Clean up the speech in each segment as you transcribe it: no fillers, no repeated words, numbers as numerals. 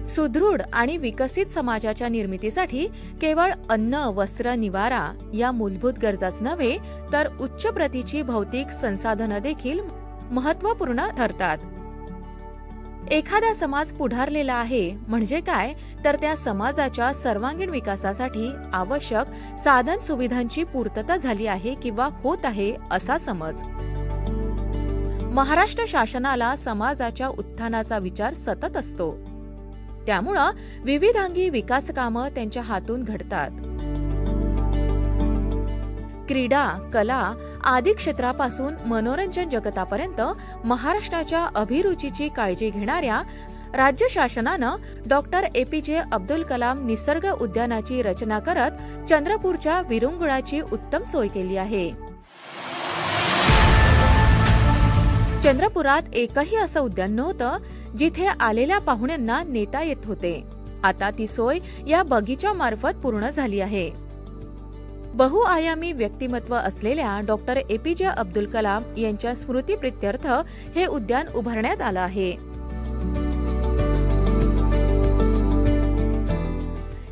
सुदृढ आणि विकसित समाजाच्या निर्मितीसाठी केवळ अन्न, वस्त्र, निवारा या मूलभूत गरजाच नव्हे तर उच्च प्रतीची भौतिक संसाधनं देखील महत्त्वपूर्ण ठरतात. एखादा समाज पुढारलेला आहे म्हणजे काय तर त्या समाजाच्या सर्वांगीण विकासासाठी आवश्यक साधन सुविधांची पूर्तता झाली आहे किंवा होत आहे असा समज. महाराष्ट्र शासनाला समाजाच्या उत्थानाचा विचार सतत असतो. त्यामुळं विविधांगी विकास कामं त्यांच्या हातून घडतात. क्रीडा, कला आदी क्षेत्रापासून मनोरंजन जगतापर्यंत महाराष्ट्राच्या अभिरुचीची काळजी घेणाऱ्या राज्य शासनानं डॉक्टर APJ अब्दुल कलाम निसर्ग उद्यानाची रचना करत चंद्रपूरच्या विरंगुळाची उत्तम सोय केली आहे. चंद्रपुरात एकही असं उद्यान नव्हतं जिथे आलेल्या पाहुण्यांना नेता येत होते. आता ती सोय या बगीच्यामार्फत पूर्ण झाली आहे. बहुआयामी व्यक्तिमत्व असलेल्या डॉक्टर APJ अब्दुल कलाम यांच्या स्मृतीप्रित्यर्थ हे उद्यान उभारण्यात आलं आहे.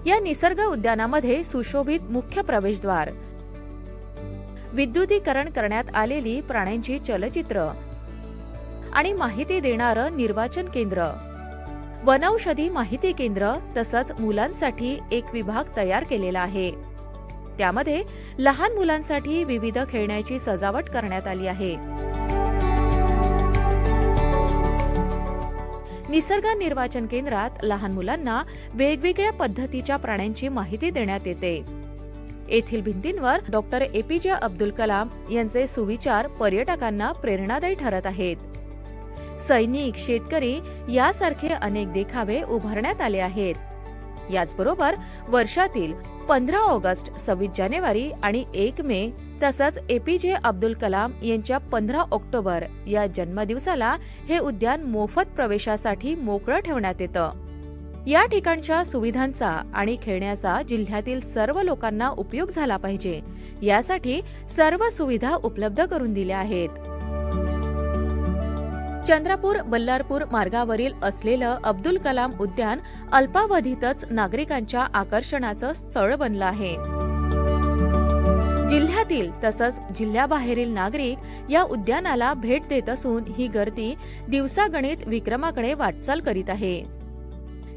या निसर्ग उद्यानामध्ये सुशोभित मुख्य प्रवेशद्वार, विद्युतीकरण करण्यात आलेली प्राण्यांची चलचित्र आणि माहिती देणारं निर्वाचन केंद्र, वनौषधी माहिती केंद्र तसंच मुलांसाठी एक विभाग तयार केलेला आहे. त्यामध्ये लहान मुलांसाठी विविध खेळण्याची सजावट करण्यात आली आहे. निसर्ग निर्वाचन केंद्रात लहान मुलांना वेगवेगळ्या पद्धतीच्या प्राण्यांची माहिती देण्यात येते. येथील भिंतींवर डॉक्टर APJ अब्दुल कलाम यांचे सुविचार पर्यटकांना प्रेरणादायी ठरत आहेत. सैनिक, शेतकरी यासारखे अनेक देखावे उभारण्यात आले आहेत. याचबरोबर वर्षातील 15 ऑगस्ट, 26 जानेवारी आणि 1 मे तसंच APJ अब्दुल कलाम यांच्या 15 ऑक्टोबर या जन्मदिवसाला हे उद्यान मोफत प्रवेशासाठी मोकळं ठेवण्यात येतं. या ठिकाणच्या सुविधांचा आणि खेळण्याचा जिल्ह्यातील सर्व लोकांना उपयोग झाला पाहिजे यासाठी सर्व सुविधा उपलब्ध करून दिल्या आहेत. चंद्रपूर बल्लारपूर मार्गावरील असलेलं अब्दुल कलाम उद्यान अल्पावधीतच नागरिकांच्या आकर्षणाचं स्थळ बनलं आहे. जिल्ह्यातील तसंच जिल्ह्याबाहेरील नागरिक या उद्यानाला भेट देत असून ही गर्दी दिवसागणिक विक्रमाकडे वाटचाल करीत आहे.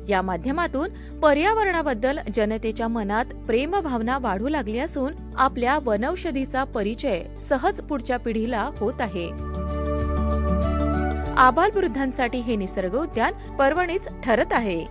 या माध्यमातून पर्यावरणाबद्दल जनतेच्या मनात प्रेमभावना वाढू लागली असून आपल्या वनौषधीचा परिचय सहज पुढच्या पिढीला होत आहे. आबालवृद्धांसाठी हे निसर्ग उद्यान पर्वणीच ठरत आहे.